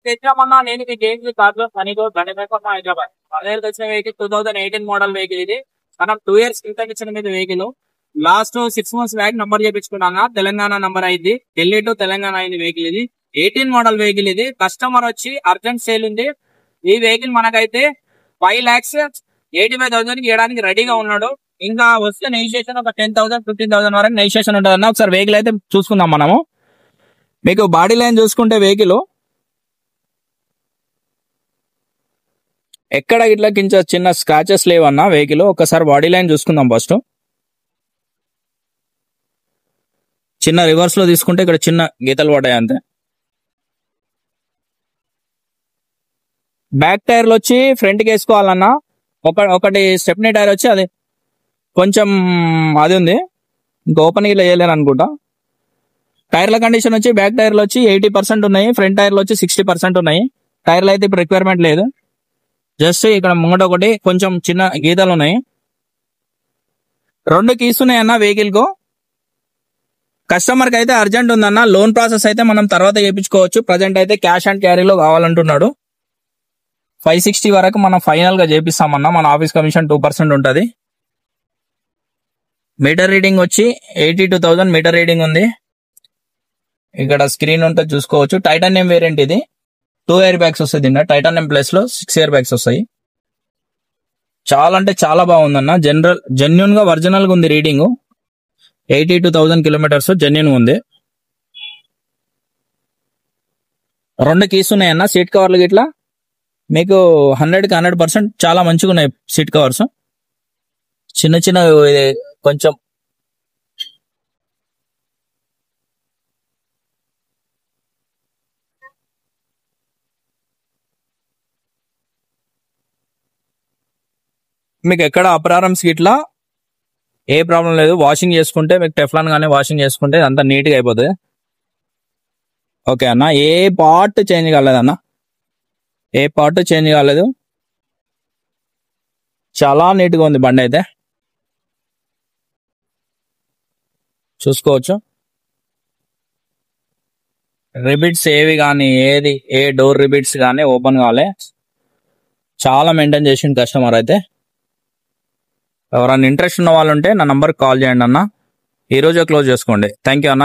తెచ్చామన్నా నేను ఇది జేఎంసీ కార్లో పనిలో గణపేట హైదరాబాద్ అదే వచ్చిన వెహికల్ 2018 మోడల్ వెహికల్ ఇది. మనం 2 years క్రితం ఇచ్చిన మీద vehicle last 6 months back number చేయించుకున్నా. తెలంగాణ నంబర్ అయింది, ఢిల్లీ టు తెలంగాణ అయింది వెహికల్ ఇది. 18 మోడల్ వెహికల్ ఇది. కస్టమర్ వచ్చి అర్జెంట్ సేల్ ఉంది. ఈ వెహికల్ మనకైతే 5,85,000 ఇవ్వడానికి రెడీగా ఉన్నాడు. ఇంకా వస్తే నెగిషియేషన్ ఒక 10,000 15,000 వరకు నెగిషియేషన్ ఉంటుంది అన్న. ఒకసారి వెహికల్ అయితే చూసుకుందాం మనము. మీకు బాడీ లైన్ చూసుకుంటే వెహికల్ ఎక్కడ ఇట్లా కింద చిన్న స్క్రాచెస్ లేవన్నా వెహికల్. ఒకసారి బాడీ లైన్ చూసుకుందాం ఫస్ట్. చిన్న రివర్స్ లో తీసుకుంటే ఇక్కడ చిన్న గీతలు పడ్డాయి అంతే. బ్యాక్ టైర్లు వచ్చి ఫ్రంట్ కి వేసుకోవాలన్నా. ఒకటి స్టెప్నీ టైర్ వచ్చి అది కొంచెం అది ఉంది, ఇంకా ఓపెన్ ఇలా వేయలేను అనుకుంటా. టైర్ల కండిషన్ వచ్చి బ్యాక్ టైర్లు వచ్చి 80% ఉన్నాయి, ఫ్రంట్ టైర్లు వచ్చి 60% ఉన్నాయి. టైర్లు అయితే ఇప్పుడు రిక్వైర్మెంట్ లేదు. జస్ట్ ఇక్కడ ముంగట ఒకటి కొంచెం చిన్న గీతలు ఉన్నాయి. 2 కీస్ ఉన్నాయి అన్న వెహికల్ కు. కస్టమర్ కి అయితే అర్జెంట్ ఉందన్న. లోన్ ప్రాసెస్ అయితే మనం తర్వాత చేయించుకోవచ్చు. ప్రజెంట్ అయితే క్యాష్ అండ్ క్యారీలో కావాలంటున్నాడు. 560 వరకు మనం ఫైనల్ గా చేపిస్తామన్నా. మన ఆఫీస్ కమిషన్ 2% ఉంటుంది. మీటర్ రీడింగ్ వచ్చి 82,000 మీటర్ రీడింగ్ ఉంది. ఇక్కడ స్క్రీన్ ఉంటుంది చూసుకోవచ్చు. టైటానియం వేరియంట్ ఇది. 2 air bags వస్తాయి. టైటానియం ప్లస్ లో 6 air bags వస్తాయి. చాలా అంటే చాలా బాగుందన్న. జెన్యున్ గా ఒరిజినల్ గా ఉంది రీడింగ్. 82,000 కిలోమీటర్స్ జెన్యున్ ఉంది. 2 కీస్ ఉన్నాయన్న. సీట్ కవర్లు గిట్లా మీకు 100కి 100% చాలా మంచిగా ఉన్నాయి సీట్ కవర్స్. చిన్న చిన్న కొంచెం మీకు ఎక్కడ అపరారమ్స్ గిట్లా ఏ ప్రాబ్లం లేదు. వాషింగ్ చేసుకుంటే మీకు టెఫ్లాన్ గానే వాషింగ్ చేసుకుంటే అంతా నీట్ గా అయిపోతుంది. ఓకే అన్న. ఏ పార్ట్ చేంజ్ కాలేదన్న, ఏ పార్ట్ చేంజ్ కాలేదు. చాలా నీట్ గా ఉంది బండి అయితే చూసుకోవచ్చు. రిబిట్స్ ఏవి కానీ ఏ డోర్ రిబిట్స్ కానీ ఓపెన్ కాలే. చాలా మెయింటైన్ చేసిండు కస్టమర్ అయితే. ఎవరైనా ఇంట్రెస్ట్ ఉన్న వాళ్ళు ఉంటే నా నంబర్కి కాల్ చేయండి అన్న. ఈ రోజే క్లోజ్ చేసుకోండి. థ్యాంక్ యూ అన్న.